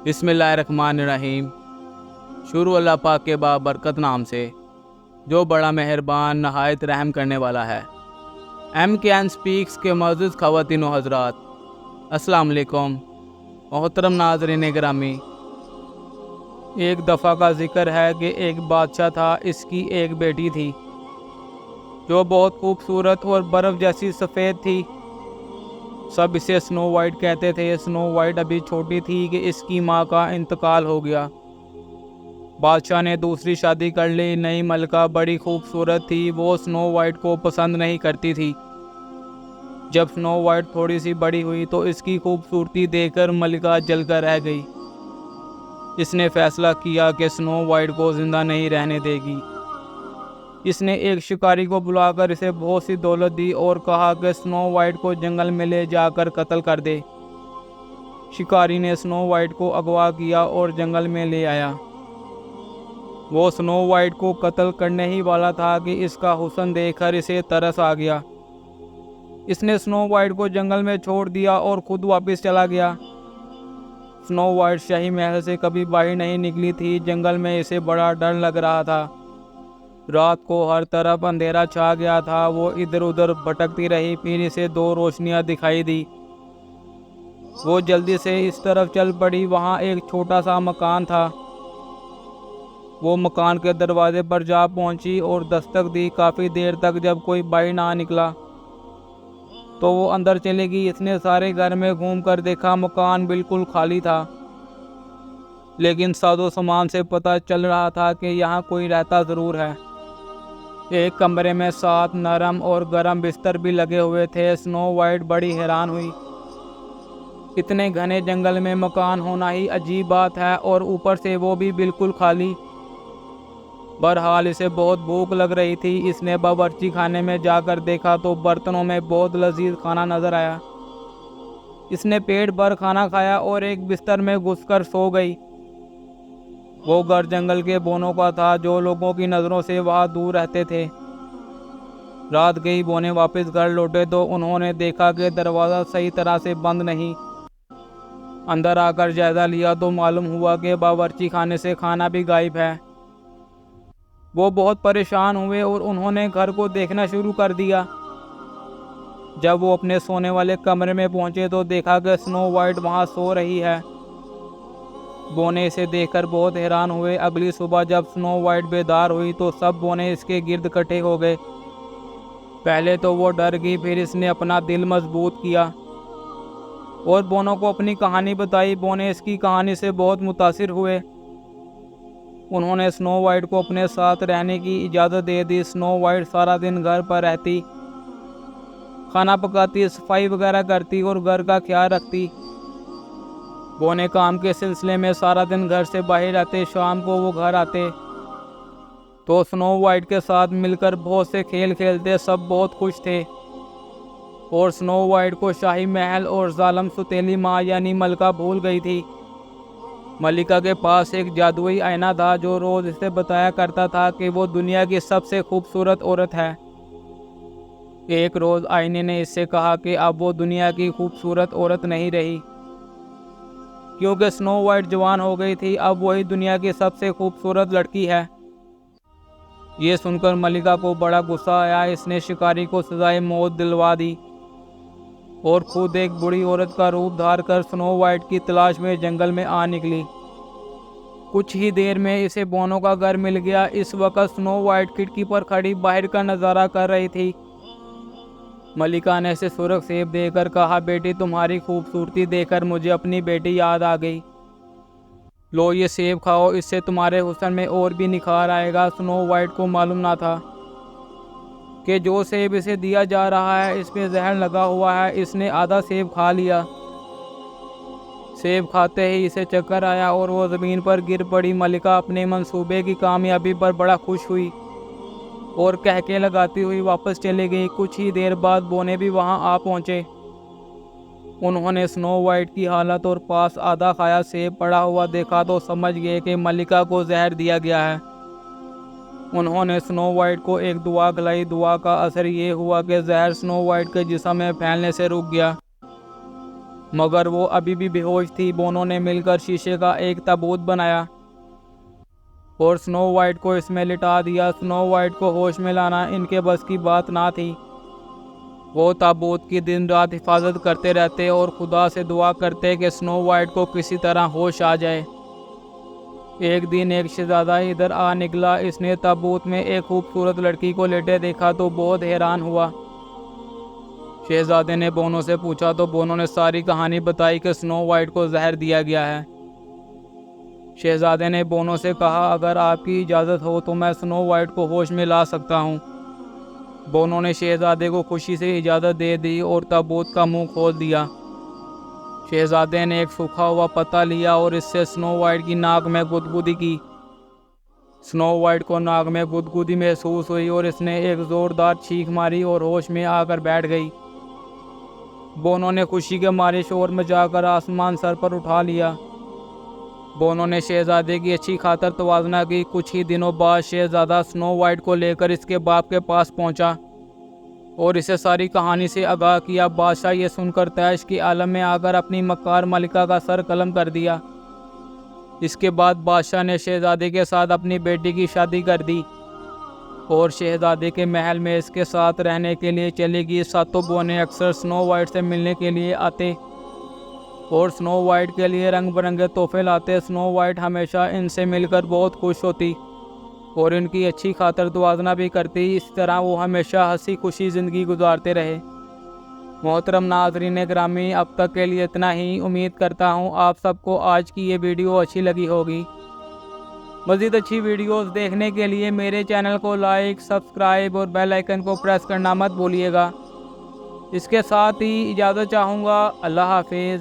बिस्मिल्लाहिर्रहमानिर्रहीम। शुरू अल्लाह पाक के बाबरकत नाम से जो बड़ा मेहरबान नहायत रहम करने वाला है। MKN स्पीक्स के मौजूद ख़वातीन व हज़रात, अस्सलाम वालेकुम। मोहतरम नाज़रीन गिरामी, एक दफ़ा का ज़िक्र है कि एक बादशाह था। इसकी एक बेटी थी जो बहुत खूबसूरत और बर्फ़ जैसी सफ़ेद थी। सब इसे स्नो वाइट कहते थे। स्नो वाइट अभी छोटी थी कि इसकी माँ का इंतकाल हो गया। बादशाह ने दूसरी शादी कर ली। नई मलका बड़ी खूबसूरत थी। वो स्नो वाइट को पसंद नहीं करती थी। जब स्नो वाइट थोड़ी सी बड़ी हुई तो इसकी खूबसूरती देखकर मलिका जलकर रह गई। इसने फैसला किया कि स्नो वाइट को ज़िंदा नहीं रहने देगी। इसने एक शिकारी को बुलाकर इसे बहुत सी दौलत दी और कहा कि स्नो वाइट को जंगल में ले जाकर कत्ल कर दे। शिकारी ने स्नो वाइट को अगवा किया और जंगल में ले आया। वो स्नो वाइट को कत्ल करने ही वाला था कि इसका हुस्न देखकर इसे तरस आ गया। इसने स्नो वाइट को जंगल में छोड़ दिया और खुद वापस चला गया। स्नो वाइट शाही महल से कभी बाहर नहीं निकली थी। जंगल में इसे बड़ा डर लग रहा था। रात को हर तरफ अंधेरा छा गया था। वो इधर उधर भटकती रही। फिर इसे दो रोशनियां दिखाई दी। वो जल्दी से इस तरफ चल पड़ी। वहाँ एक छोटा सा मकान था। वो मकान के दरवाजे पर जा पहुंची और दस्तक दी। काफ़ी देर तक जब कोई बाहर ना निकला तो वो अंदर चली गई। इसने सारे घर में घूम कर देखा। मकान बिल्कुल खाली था, लेकिन साजो सामान से पता चल रहा था कि यहाँ कोई रहता ज़रूर है। एक कमरे में 7 नरम और गर्म बिस्तर भी लगे हुए थे। स्नो वाइट बड़ी हैरान हुई। इतने घने जंगल में मकान होना ही अजीब बात है और ऊपर से वो भी बिल्कुल खाली। बहरहाल इसे बहुत भूख लग रही थी। इसने बावर्ची खाने में जाकर देखा तो बर्तनों में बहुत लजीज खाना नजर आया। इसने पेट भर खाना खाया और एक बिस्तर में घुसकर सो गई। वो घर जंगल के बोनों का था जो लोगों की नज़रों से वहाँ दूर रहते थे। रात गई। बोने वापस घर लौटे तो उन्होंने देखा कि दरवाज़ा सही तरह से बंद नहीं। अंदर आकर जायज़ा लिया तो मालूम हुआ कि बावर्ची खाने से खाना भी गायब है। वो बहुत परेशान हुए और उन्होंने घर को देखना शुरू कर दिया। जब वो अपने सोने वाले कमरे में पहुंचे तो देखा कि स्नो वाइट वहां सो रही है। बोने इसे देखकर बहुत हैरान हुए। अगली सुबह जब स्नो वाइट बेदार हुई तो सब बोने इसके गिर्द इकट्ठे हो गए। पहले तो वो डर गई, फिर इसने अपना दिल मजबूत किया और बोनों को अपनी कहानी बताई। बोने इसकी कहानी से बहुत मुतासिर हुए। उन्होंने स्नो वाइट को अपने साथ रहने की इजाज़त दे दी। स्नो वाइट सारा दिन घर पर रहती, खाना पकाती, सफाई वगैरह करती और घर का ख्याल रखती। बोने काम के सिलसिले में सारा दिन घर से बाहर रहते। शाम को वो घर आते तो स्नो वाइट के साथ मिलकर बहुत से खेल खेलते। सब बहुत खुश थे और स्नो वाइट को शाही महल और जालम सुतेली माँ यानी मलका भूल गई थी। मलिका के पास एक जादुई आईना था जो रोज़ इसे बताया करता था कि वो दुनिया की सबसे खूबसूरत औरत है। एक रोज़ आईने ने इससे कहा कि अब वो दुनिया की खूबसूरत औरत नहीं रही, क्योंकि स्नो वाइट जवान हो गई थी। अब वही दुनिया की सबसे खूबसूरत लड़की है। ये सुनकर मलिका को बड़ा गुस्सा आया। इसने शिकारी को सजाए मौत दिलवा दी और खुद एक बुरी औरत का रूप धार कर स्नो वाइट की तलाश में जंगल में आ निकली। कुछ ही देर में इसे बोनों का घर मिल गया। इस वक्त स्नो वाइट खिड़की पर खड़ी बाहर का नज़ारा कर रही थी। मलिका ने इसे सुरख सेब देकर कहा, बेटी तुम्हारी खूबसूरती देखकर मुझे अपनी बेटी याद आ गई। लो ये सेब खाओ, इससे तुम्हारे हुस्न में और भी निखार आएगा। स्नो वाइट को मालूम ना था कि जो सेब इसे दिया जा रहा है इसमें जहर लगा हुआ है। इसने आधा सेब खा लिया। सेब खाते ही इसे चक्कर आया और वो ज़मीन पर गिर पड़ी। मलिका अपने मंसूबे की कामयाबी पर बड़ा खुश हुई और कहके लगाती हुई वापस चली गई। कुछ ही देर बाद बोने भी वहां आ पहुंचे। उन्होंने स्नो वाइट की हालत और पास आधा खाया सेब पड़ा हुआ देखा तो समझ गए कि मलिका को जहर दिया गया है। उन्होंने स्नो वाइट को एक दुआ खिलाई। दुआ का असर ये हुआ कि जहर स्नो वाइट के जिस्म में फैलने से रुक गया मगर वो अभी भी बेहोश थी। दोनों ने मिलकर शीशे का एक ताबूत बनाया और स्नो वाइट को इसमें लिटा दिया। स्नो वाइट को होश में लाना इनके बस की बात ना थी। वो ताबूत की दिन रात हिफाजत करते रहते और खुदा से दुआ करते कि स्नो वाइट को किसी तरह होश आ जाए। एक दिन एक शहजादा इधर आ निकला। इसने ताबूत में एक खूबसूरत लड़की को लेटे देखा तो बहुत हैरान हुआ। शहजादे ने बोनो से पूछा तो बोनो ने सारी कहानी बताई कि स्नो वाइट को जहर दिया गया है। शहजादे ने बोनो से कहा, अगर आपकी इजाज़त हो तो मैं स्नो वाइट को होश में ला सकता हूँ। बोनो ने शहजादे को खुशी से इजाज़त दे दी और ताबूत का मुंह खोल दिया। शहजादे ने एक सूखा हुआ पत्ता लिया और इससे स्नो वाइट की नाक में गुदगुदी की। स्नो वाइट को नाक में गुदगुदी महसूस हुई और इसने एक ज़ोरदार चीख मारी और होश में आकर बैठ गई। बोनो ने खुशी के मारे शोर मचाकर आसमान सर पर उठा लिया। बोनो ने शहजादे की अच्छी खातर तवाज़ना की। कुछ ही दिनों बाद शहजादा स्नो वाइट को लेकर इसके बाप के पास पहुंचा और इसे सारी कहानी से आगाह किया। बादशाह ये सुनकर तैश के आलम में आकर अपनी मक्कार मलिका का सर कलम कर दिया। इसके बाद बादशाह ने शहजादे के साथ अपनी बेटी की शादी कर दी और शहजादे के महल में इसके साथ रहने के लिए चली गई। सातों बौने अक्सर स्नो वाइट से मिलने के लिए आते और स्नो वाइट के लिए रंग बिरंगे तोहफे लाते। स्नो वाइट हमेशा इनसे मिलकर बहुत खुश होती और इनकी अच्छी खातर दुआजना भी करती। इस तरह वो हमेशा हंसी खुशी ज़िंदगी गुजारते रहे। मोहतरम नाज़रीन ग्रामी, अब तक के लिए इतना ही। उम्मीद करता हूँ आप सबको आज की ये वीडियो अच्छी लगी होगी। मज़ीद अच्छी वीडियोस देखने के लिए मेरे चैनल को लाइक, सब्सक्राइब और बेल आइकन को प्रेस करना मत भूलिएगा। इसके साथ ही इजाज़त चाहूँगा। अल्लाह हाफिज़।